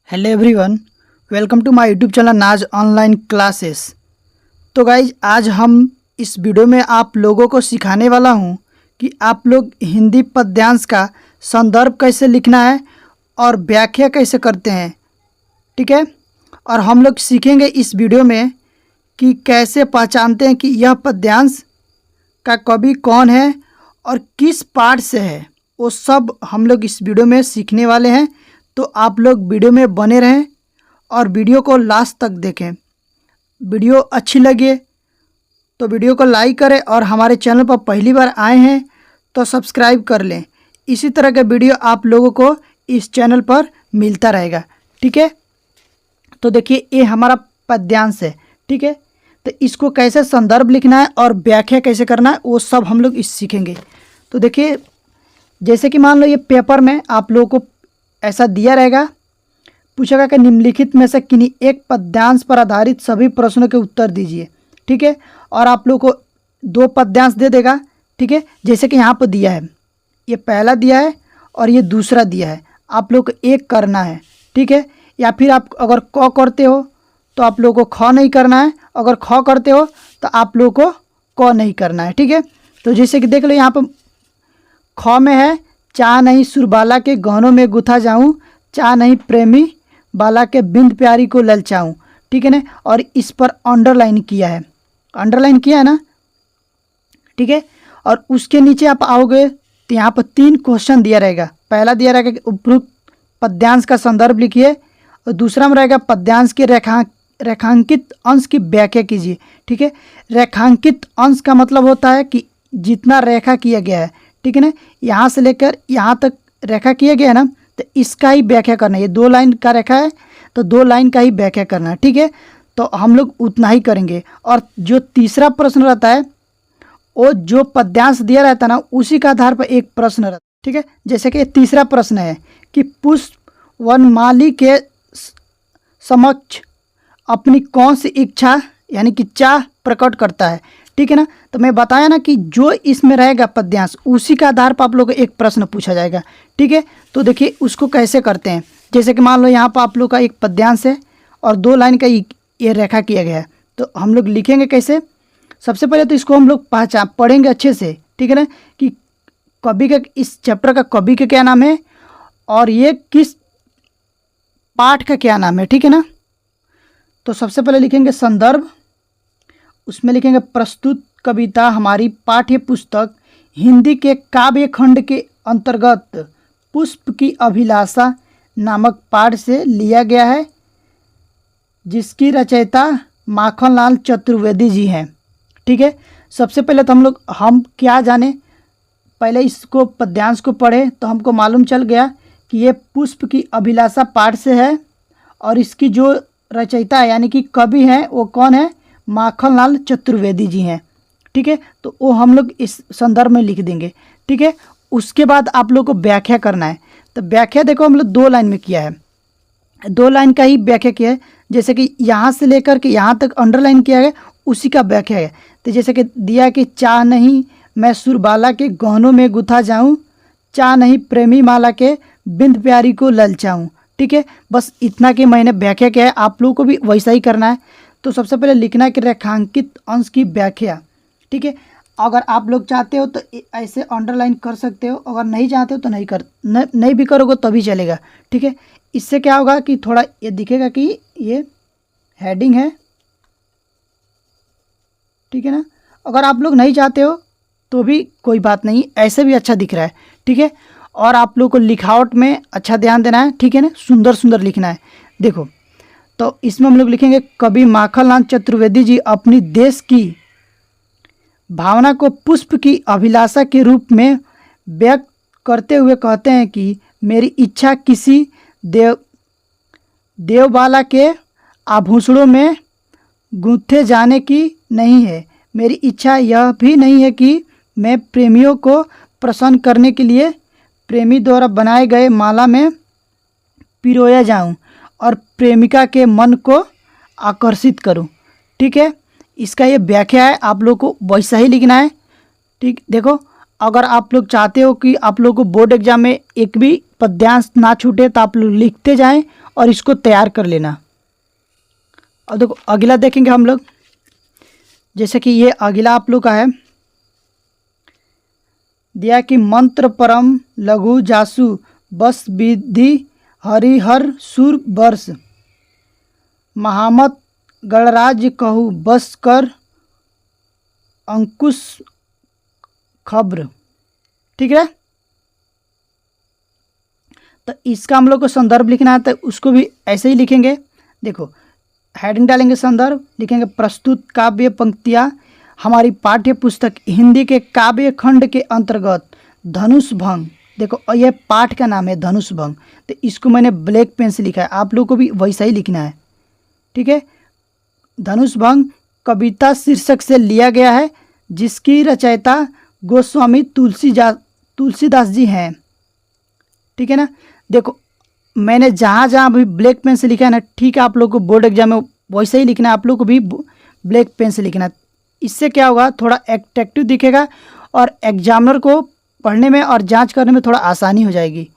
Hello everyone, welcome to my YouTube channel Naz online classes. तो guys आज हम इस वीडियो में आप लोगों को सिखाने वाला हूं कि आप लोग हिंदी पद्यांश का संदर्भ कैसे लिखना है और व्याख्या कैसे करते हैं। ठीक है, और हम लोग सीखेंगे इस वीडियो में कि कैसे पहचानते हैं कि यह पद्यांश का कवि कौन है और किस पाठ से है। वो सब हम लोग इस वीडियो में सीखने वाले हैं। तो आप लोग वीडियो में बने रहें और वीडियो को लास्ट तक देखें। वीडियो अच्छी लगे तो वीडियो को लाइक करें और हमारे चैनल पर पहली बार आए हैं तो सब्सक्राइब कर लें। इसी तरह का वीडियो आप लोगों को इस चैनल पर मिलता रहेगा। ठीक है, तो देखिए ये हमारा पद्यांश है। ठीक है, तो इसको कैसे संदर्भ लिखना है और व्याख्या कैसे करना है वो सब हम लोग इस सीखेंगे। तो देखिए, जैसे कि मान लो ये पेपर में आप लोगों को ऐसा दिया रहेगा, पूछेगा कि निम्नलिखित में से किन्हीं एक पद्यांश पर आधारित सभी प्रश्नों के उत्तर दीजिए। ठीक है, और आप लोग को दो पद्यांश दे देगा। ठीक है, जैसे कि यहाँ पर दिया है, ये पहला दिया है और ये दूसरा दिया है। आप लोग को एक करना है। ठीक है, या फिर आप अगर क करते हो तो आप लोगों को ख नहीं करना है, अगर ख करते हो तो आप लोगों को क नहीं करना है। ठीक है, तो जैसे कि देख लो यहाँ पर ख में है, चाह नहीं सुरबाला के गहनों में गुथा जाऊं, चाह नहीं प्रेमी बाला के बिंद प्यारी को ललचाऊं। ठीक है ना, और इस पर अंडरलाइन किया है, अंडरलाइन किया है ना। ठीक है, और उसके नीचे आप आओगे तो यहाँ पर 3 क्वेश्चन दिया रहेगा। पहला दिया रहेगा कि उपरोक्त पद्यांश का संदर्भ लिखिए, और दूसरा में रहेगा पद्यांश के रेखांकित अंश की व्याख्या कीजिए। ठीक है, रेखांकित अंश का मतलब होता है कि जितना रेखा किया गया है। ठीक है ना, यहाँ से लेकर यहाँ तक रेखा किया गया है ना, तो इसका ही व्याख्या करना है। ये 2 लाइन का रेखा है तो 2 लाइन का ही व्याख्या करना है। ठीक है, तो हम लोग उतना ही करेंगे। और जो तीसरा प्रश्न रहता है वो जो पद्यांश दिया रहता है ना, उसी का आधार पर एक प्रश्न रहता है। ठीक है, जैसे कि तीसरा प्रश्न है कि पुष्प वनमाली के समक्ष अपनी कौन सी इच्छा यानी कि चाह प्रकट करता है। ठीक है ना, तो मैं बताया ना कि जो इसमें रहेगा पद्यांश उसी के आधार पर आप लोग को एक प्रश्न पूछा जाएगा। ठीक है, तो देखिए उसको कैसे करते हैं। जैसे कि मान लो यहाँ पर आप लोग का एक पद्यांश है और 2 लाइन का ये रेखा किया गया है, तो हम लोग लिखेंगे कैसे। सबसे पहले तो इसको हम लोग पढ़ेंगे अच्छे से। ठीक है ना, कि कवि का, इस चैप्टर का कवि का क्या नाम है और ये किस पाठ का क्या नाम है। ठीक है ना, तो सबसे पहले लिखेंगे संदर्भ, उसमें लिखेंगे प्रस्तुत कविता हमारी पाठ्य पुस्तक हिंदी के काव्य खंड के अंतर्गत पुष्प की अभिलाषा नामक पाठ से लिया गया है, जिसकी रचयिता माखनलाल चतुर्वेदी जी हैं। ठीक है, सबसे पहले तो हम क्या जाने, पहले इसको पद्यांश को पढ़े तो हमको मालूम चल गया कि ये पुष्प की अभिलाषा पाठ से है और इसकी जो रचयिता है यानी कि कवि हैं वो कौन है, माखनलाल चतुर्वेदी जी हैं। ठीक है, तो वो हम लोग इस संदर्भ में लिख देंगे। ठीक है, उसके बाद आप लोग को व्याख्या करना है। तो व्याख्या देखो हम लोग 2 लाइन में किया है, 2 लाइन का ही व्याख्या किया है। जैसे कि यहाँ से लेकर के यहाँ तक अंडरलाइन किया है, उसी का व्याख्या है। तो जैसे कि दिया कि चाह नहीं मैं सुरबाला के गहनों में गुथा जाऊँ, चाह नहीं प्रेमी माला के बिंद प्यारी को ललचाऊँ। ठीक है, बस इतना कि मैंने व्याख्या किया है, आप लोगों को भी वैसा ही करना है। तो सबसे पहले लिखना है कि रेखांकित अंश की व्याख्या। ठीक है, अगर आप लोग चाहते हो तो ऐसे अंडरलाइन कर सकते हो, अगर नहीं चाहते हो तो नहीं भी करोगे तभी चलेगा। ठीक है, इससे क्या होगा कि थोड़ा ये दिखेगा कि ये हेडिंग है। ठीक है ना, अगर आप लोग नहीं चाहते हो तो भी कोई बात नहीं, ऐसे भी अच्छा दिख रहा है। ठीक है, और आप लोग को लिखावट में अच्छा ध्यान देना है। ठीक है ना, सुंदर सुंदर लिखना है। देखो, तो इसमें हम लोग लिखेंगे कवि माखनलाल चतुर्वेदी जी अपनी देश की भावना को पुष्प की अभिलाषा के रूप में व्यक्त करते हुए कहते हैं कि मेरी इच्छा किसी देवबाला के आभूषणों में गूंथे जाने की नहीं है। मेरी इच्छा यह भी नहीं है कि मैं प्रेमियों को प्रसन्न करने के लिए प्रेमी द्वारा बनाए गए माला में पिरोया जाऊं और प्रेमिका के मन को आकर्षित करूं। ठीक है, इसका ये व्याख्या है, आप लोग को वैसा ही लिखना है। ठीक, देखो अगर आप लोग चाहते हो कि आप लोग को बोर्ड एग्जाम में एक भी पद्यांश ना छूटे तो आप लोग लिखते जाएं और इसको तैयार कर लेना। और देखो अगला देखेंगे हम लोग, जैसे कि ये अगला आप लोग का है दिया कि मंत्र परम लघु जासु बस विधि हरिहर सुर वर्ष महामत गणराज्य कहू बस कर अंकुश खब्र। ठीक है, तो इसका हम लोग को संदर्भ लिखना है तो उसको भी ऐसे ही लिखेंगे। देखो हेडिंग डालेंगे, संदर्भ लिखेंगे प्रस्तुत काव्य पंक्तियाँ हमारी पाठ्य पुस्तक हिंदी के काव्य खंड के अंतर्गत धनुष भंग। देखो ये पाठ का नाम है धनुष भंग, तो इसको मैंने ब्लैक पेन से लिखा है, आप लोग को भी वैसा ही लिखना है। ठीक है, धनुष भंग कविता शीर्षक से लिया गया है, जिसकी रचयिता गोस्वामी तुलसीदास जी हैं। ठीक है ना, देखो मैंने जहाँ जहाँ भी ब्लैक पेन से लिखा है ना, ठीक है, आप लोग को बोर्ड एग्जाम में वैसे ही लिखना है, आप लोग को भी ब्लैक पेन से लिखना है। इससे क्या होगा, थोड़ा एट्रैक्टिव दिखेगा और एग्जामिनर को पढ़ने में और जांच करने में थोड़ा आसानी हो जाएगी।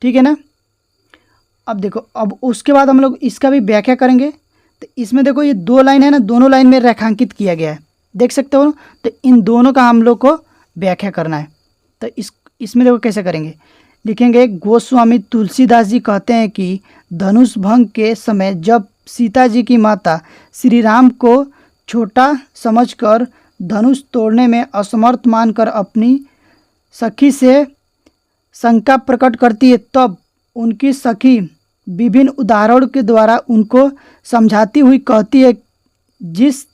ठीक है ना, अब देखो अब उसके बाद हम लोग इसका भी व्याख्या करेंगे। तो इसमें देखो ये 2 लाइन है ना, दोनों लाइन में रेखांकित किया गया है, देख सकते हो। तो इन दोनों का हम लोग को व्याख्या करना है। तो इसमें देखो कैसे करेंगे, लिखेंगे गोस्वामी तुलसीदास जी कहते हैं कि धनुष भंग के समय जब सीता जी की माता श्री राम को छोटा समझकर धनुष तोड़ने में असमर्थ मानकर अपनी सखी से शंका प्रकट करती है, तब उनकी सखी विभिन्न उदाहरणों के द्वारा उनको समझाती हुई कहती है, जिस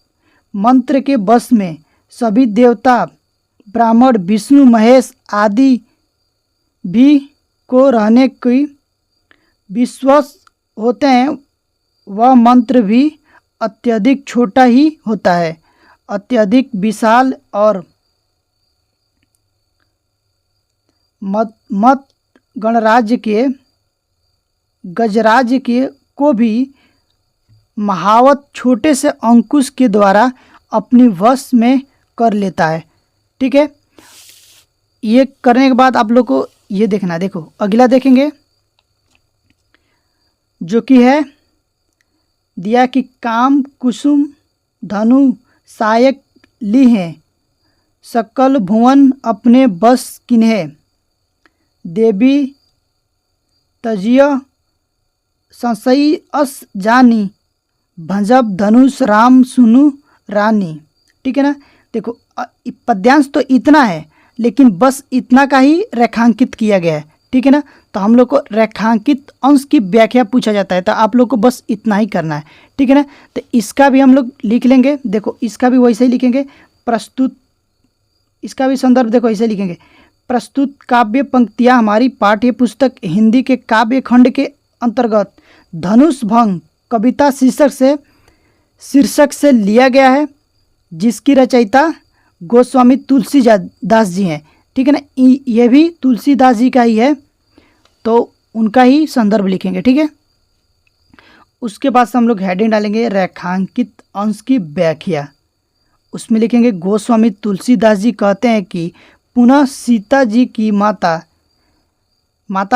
मंत्र के बस में सभी देवता ब्राह्मण विष्णु महेश आदि भी को रहने की विश्वास होते हैं, वह मंत्र भी अत्यधिक छोटा ही होता है, अत्यधिक विशाल और मत गणराज्य के गजराज्य के को भी महावत छोटे से अंकुश के द्वारा अपनी वश में कर लेता है। ठीक है, ये करने के बाद आप लोग को ये देखना है। देखो अगला देखेंगे, जो कि है दिया कि काम कुसुम धनु सायक ली हैं, सकल भुवन अपने बस किन्हे, देवी तजिय संशयी अस जानी, भंजब धनुष राम सुनु रानी। ठीक है ना, देखो पद्यांश तो इतना है, लेकिन बस इतना का ही रेखांकित किया गया है। ठीक है ना, तो हम लोग को रेखांकित अंश की व्याख्या पूछा जाता है, तो आप लोग को बस इतना ही करना है। ठीक है ना, तो इसका भी हम लोग लिख लेंगे। देखो इसका भी वैसे ही लिखेंगे, प्रस्तुत, इसका भी संदर्भ देखो ऐसे लिखेंगे, प्रस्तुत काव्य पंक्तियाँ हमारी पाठ्य पुस्तक हिंदी के काव्य खंड के अंतर्गत धनुष भंग कविता शीर्षक से लिया गया है, जिसकी रचयिता गोस्वामी तुलसीदास जी हैं। ठीक है ना, ये भी तुलसीदास जी का ही है, तो उनका ही संदर्भ लिखेंगे। ठीक है, उसके बाद से हम लोग हेडिंग डालेंगे रेखांकित अंश की व्याख्या। उसमें लिखेंगे गोस्वामी तुलसीदास जी कहते हैं कि पुनः सीता जी की माता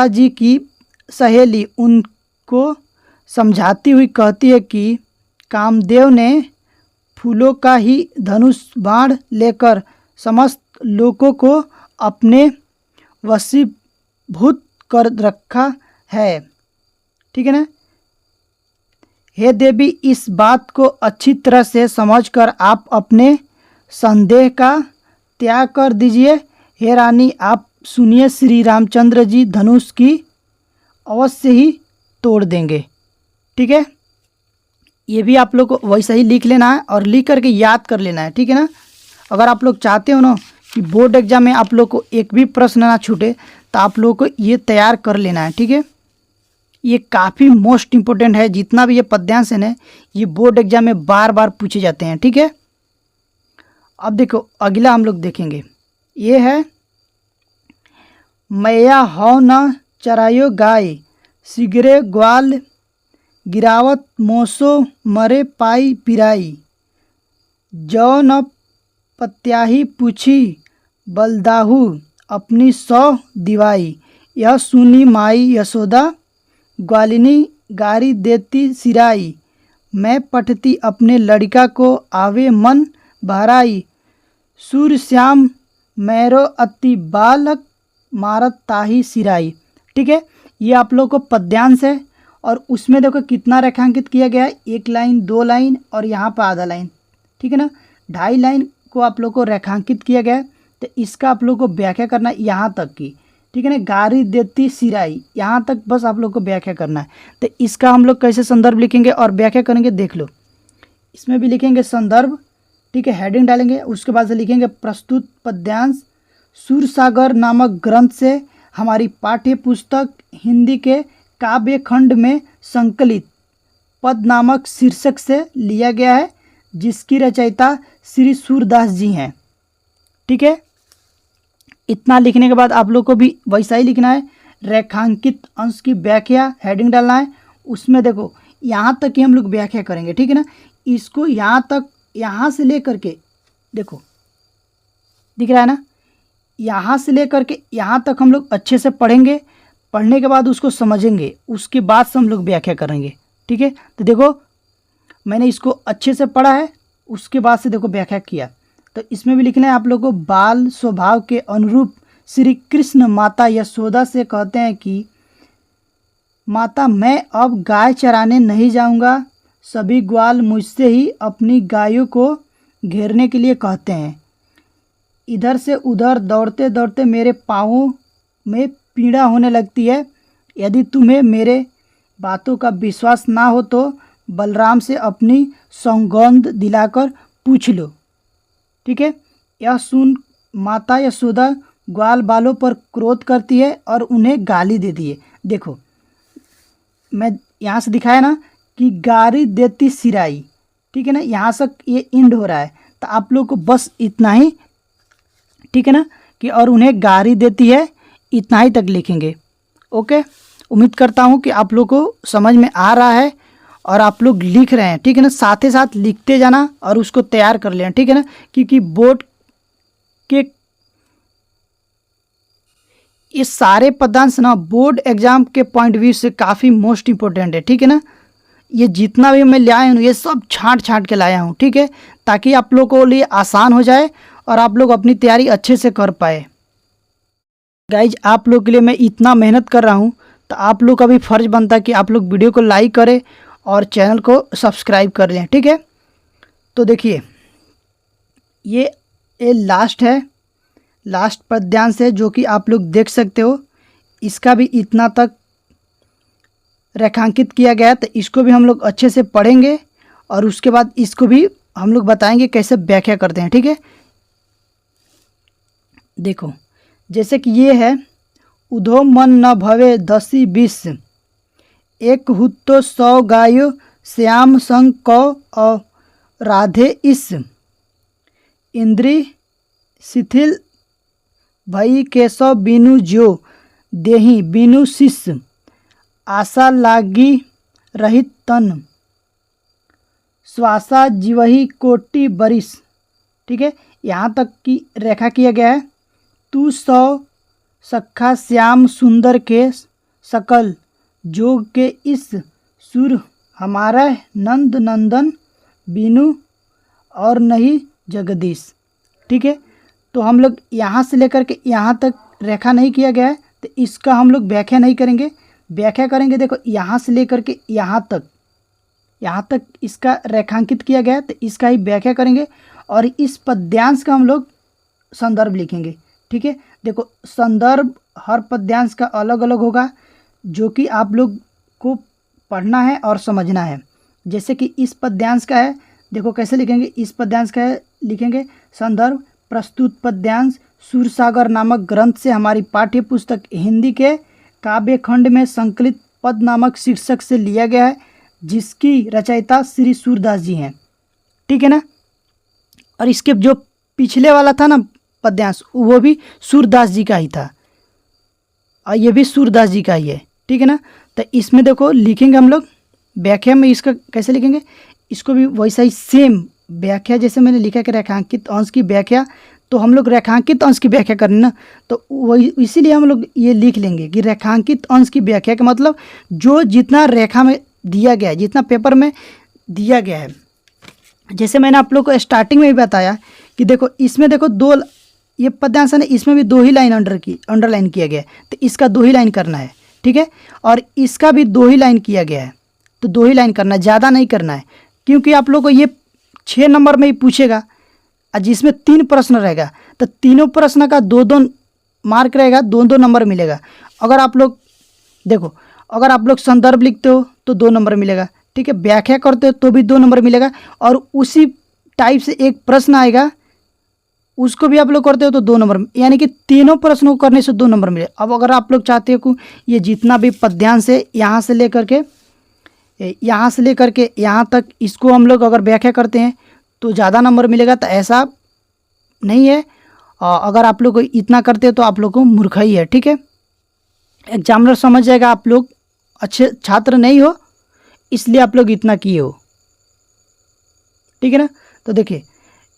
जी की सहेली उनको समझाती हुई कहती है कि कामदेव ने फूलों का ही धनुष बाण लेकर समस्त लोगों को अपने वशीभूत कर रखा है। ठीक है ना, हे देवी, इस बात को अच्छी तरह से समझकर आप अपने संदेह का त्याग कर दीजिए। हे रानी, आप सुनिए, श्री रामचंद्र जी धनुष की अवश्य ही तोड़ देंगे। ठीक है, ये भी आप लोग को वैसा ही लिख लेना है और लिख करके याद कर लेना है। ठीक है ना, अगर आप लोग चाहते हो ना कि बोर्ड एग्जाम में आप लोग को एक भी प्रश्न ना छूटे, तो आप लोग को ये तैयार कर लेना है। ठीक है, ये काफ़ी मोस्ट इम्पोर्टेंट है, जितना भी ये पद्यांश है ना, ये बोर्ड एग्जाम में बार बार पूछे जाते हैं। ठीक है, अब देखो अगला हम लोग देखेंगे, ये है मैया हो न चरायो गाय, सिगरे ग्वाल गिरावत मोसो मरे पाई पिराई, जौ न पत्याही पूछी बलदाहू अपनी सौ दिवाई। यह सुनी माई यशोदा, ग्वालिनी गारी देती सिराई, मैं पढ़ती अपने लड़का को आवे मन बहराई, सूर श्याम मैरो अति बालक, मारत ताही सिराई। ठीक है, ये आप लोग को पद्यांश है और उसमें देखो कितना रेखांकित किया गया है, 1 लाइन 2 लाइन और यहाँ पर आधा लाइन। ठीक है ना, 2.5 लाइन को आप लोग को रेखांकित किया गया है। तो इसका आप लोग को व्याख्या करना है यहाँ तक की। ठीक है ना, गारी देती सिराई यहाँ तक बस आप लोग को व्याख्या करना है। तो इसका हम लोग कैसे संदर्भ लिखेंगे और व्याख्या करेंगे देख लो। इसमें भी लिखेंगे संदर्भ, ठीक है, हेडिंग डालेंगे, उसके बाद से लिखेंगे प्रस्तुत पद्यांश सूरसागर नामक ग्रंथ से हमारी पाठ्य पुस्तक हिंदी के काव्य खंड में संकलित पद नामक शीर्षक से लिया गया है, जिसकी रचयिता श्री सूरदास जी हैं। ठीक है, इतना लिखने के बाद आप लोग को भी वैसा ही लिखना है, रेखांकित अंश की व्याख्या हेडिंग डालना है। उसमें देखो यहाँ तक ही हम लोग व्याख्या करेंगे। ठीक है ना, इसको यहाँ तक, यहाँ से लेकर के देखो दिख रहा है ना, यहाँ से लेकर के यहाँ तक हम लोग अच्छे से पढ़ेंगे। पढ़ने के बाद उसको समझेंगे, उसके बाद से हम लोग व्याख्या करेंगे। ठीक है, तो देखो मैंने इसको अच्छे से पढ़ा है, उसके बाद से देखो व्याख्या किया। तो इसमें भी लिखना है आप लोगों को, बाल स्वभाव के अनुरूप श्री कृष्ण माता यशोदा से कहते हैं कि माता मैं अब गाय चराने नहीं जाऊंगा, सभी ग्वाल मुझसे ही अपनी गायों को घेरने के लिए कहते हैं। इधर से उधर दौड़ते दौड़ते मेरे पाँवों में पीड़ा होने लगती है। यदि तुम्हें मेरे बातों का विश्वास ना हो तो बलराम से अपनी सौगंध दिलाकर पूछ लो। ठीक है, यह सुन माता यशोदा ग्वाल बालों पर क्रोध करती है और उन्हें गाली देती है। देखो मैं यहाँ से दिखाया ना कि गारी देती सिराई। ठीक है ना, यहाँ से ये इंड हो रहा है, तो आप लोग को बस इतना ही, ठीक है ना, कि और उन्हें गारी देती है, इतना ही तक लिखेंगे। ओके, उम्मीद करता हूँ कि आप लोग को समझ में आ रहा है और आप लोग लिख रहे हैं। ठीक है ना, साथ ही साथ लिखते जाना और उसको तैयार कर लेना। ठीक है ना, क्योंकि बोर्ड के ये सारे पदांश ना बोर्ड एग्जाम के पॉइंट व्यू से काफ़ी मोस्ट इम्पोर्टेंट है। ठीक है ना, ये जितना भी मैं ले आया हूँ ये सब छांट छांट के लाया हूँ। ठीक है, ताकि आप लोगों को लिए आसान हो जाए और आप लोग अपनी तैयारी अच्छे से कर पाए। गाइज आप लोग के लिए मैं इतना मेहनत कर रहा हूँ, तो आप लोग का भी फ़र्ज़ बनता है कि आप लोग वीडियो को लाइक करें और चैनल को सब्सक्राइब कर लें। ठीक है, तो देखिए ये लास्ट है, लास्ट पद्यांश है जो कि आप लोग देख सकते हो। इसका भी इतना तक रेखांकित किया गया है, तो इसको भी हम लोग अच्छे से पढ़ेंगे और उसके बाद इसको भी हम लोग बताएंगे कैसे व्याख्या करते हैं। ठीक है, देखो जैसे कि ये है, उधो मन न भवे 10-20, एक हुत्तो 100 गायो, श्याम संग कौ और राधे इस, इंद्री शिथिल भई केशव बीनु ज्यो, देही बीनु शिष्य, आशा लागी रहित तन, श्वासा जीवही कोटि बरिस। ठीक है, यहाँ तक की रेखा किया गया है। तू 100 सखा श्याम सुंदर के सकल, जोग के इस सुर हमारा नंद नंदन, बीनु और नहीं जगदीश। ठीक है, तो हम लोग यहाँ से लेकर के यहाँ तक रेखा नहीं किया गया है, तो इसका हम लोग व्याख्या नहीं करेंगे। व्याख्या करेंगे देखो यहाँ से लेकर के यहाँ तक इसका रेखांकित किया गया है, तो इसका ही व्याख्या करेंगे और इस पद्यांश का हम लोग संदर्भ लिखेंगे। ठीक है, देखो संदर्भ हर पद्यांश का अलग अलग होगा, जो कि आप लोग को पढ़ना है और समझना है। जैसे कि इस पद्यांश का है, देखो कैसे लिखेंगे। इस पद्यांश का है, लिखेंगे संदर्भ प्रस्तुत पद्यांश सूरसागर नामक ग्रंथ से हमारी पाठ्य पुस्तक हिंदी के काव्य खंड में संकलित पद नामक शीर्षक से लिया गया है, जिसकी रचयिता श्री सूरदास जी हैं। ठीक है ना, और इसके जो पिछले वाला था ना पद्यांश, वो भी सूरदास जी का ही था और ये भी सूरदास जी का ही है। ठीक है ना, तो इसमें देखो लिखेंगे हम लोग व्याख्या में, इसका कैसे लिखेंगे, इसको भी वैसा ही सेम व्याख्या जैसे मैंने लिखा कि रेखांकित अंश की व्याख्या, तो हम लोग रेखांकित अंश की व्याख्या करनी ना, तो वही इसीलिए हम लोग ये लिख लेंगे कि रेखांकित अंश की व्याख्या का मतलब जो जितना रेखा में दिया गया है, जितना पेपर में दिया गया है। जैसे मैंने आप लोग को स्टार्टिंग में भी बताया कि देखो इसमें देखो दो, ये पद्यांश है ना, इसमें भी 2 ही लाइन अंडरलाइन किया गया है, तो इसका 2 ही लाइन करना है, ठीक है। और इसका भी 2 ही लाइन किया गया है, तो 2 ही लाइन करना है, ज़्यादा नहीं करना है, क्योंकि आप लोग को ये 6 नंबर में ही पूछेगा और जिसमें 3 प्रश्न रहेगा, तो तीनों प्रश्न का 2-2 मार्क रहेगा, 2-2 नंबर मिलेगा। अगर आप लोग देखो, अगर आप लोग संदर्भ लिखते हो तो 2 नंबर मिलेगा, ठीक है। व्याख्या करते हो तो भी 2 नंबर मिलेगा, और उसी टाइप से एक प्रश्न आएगा उसको भी आप लोग करते हो तो 2 नंबर, यानी कि तीनों प्रश्नों को करने से 2 नंबर मिले। अब अगर आप लोग चाहते हो कि ये जितना भी पद्यांश है यहाँ से लेकर के यहाँ तक इसको हम लोग अगर व्याख्या करते हैं तो ज़्यादा नंबर मिलेगा, तो ऐसा नहीं है। अगर आप लोग इतना करते हो तो आप लोग को मूर्खाई है, ठीक है। एग्जामिनर समझ जाएगा आप लोग अच्छे छात्र नहीं हो, इसलिए आप लोग इतना किए हो, ठीक है ना। तो देखिए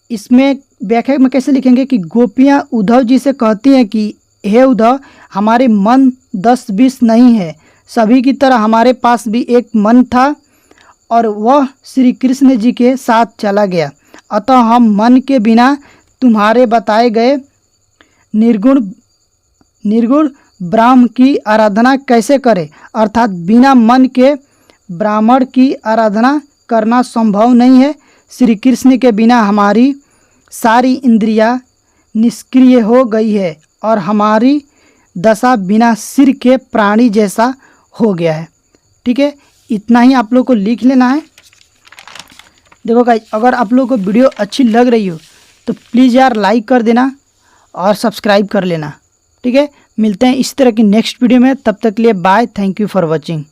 इसमें व्याख्या में कैसे लिखेंगे कि गोपियाँ उद्धव जी से कहती हैं कि हे उद्धव, हमारे मन 10-20 नहीं है, सभी की तरह हमारे पास भी एक मन था और वह श्री कृष्ण जी के साथ चला गया, अतः हम मन के बिना तुम्हारे बताए गए निर्गुण ब्रह्म की आराधना कैसे करें, अर्थात बिना मन के ब्राह्मण की आराधना करना संभव नहीं है। श्री कृष्ण के बिना हमारी सारी इंद्रियां निष्क्रिय हो गई है और हमारी दशा बिना सिर के प्राणी जैसा हो गया है, ठीक है। इतना ही आप लोग को लिख लेना है। देखो गाइस, अगर आप लोग को वीडियो अच्छी लग रही हो तो प्लीज़ यार लाइक कर देना और सब्सक्राइब कर लेना, ठीक है। मिलते हैं इस तरह की नेक्स्ट वीडियो में, तब तक के लिए bye, thank you for watching.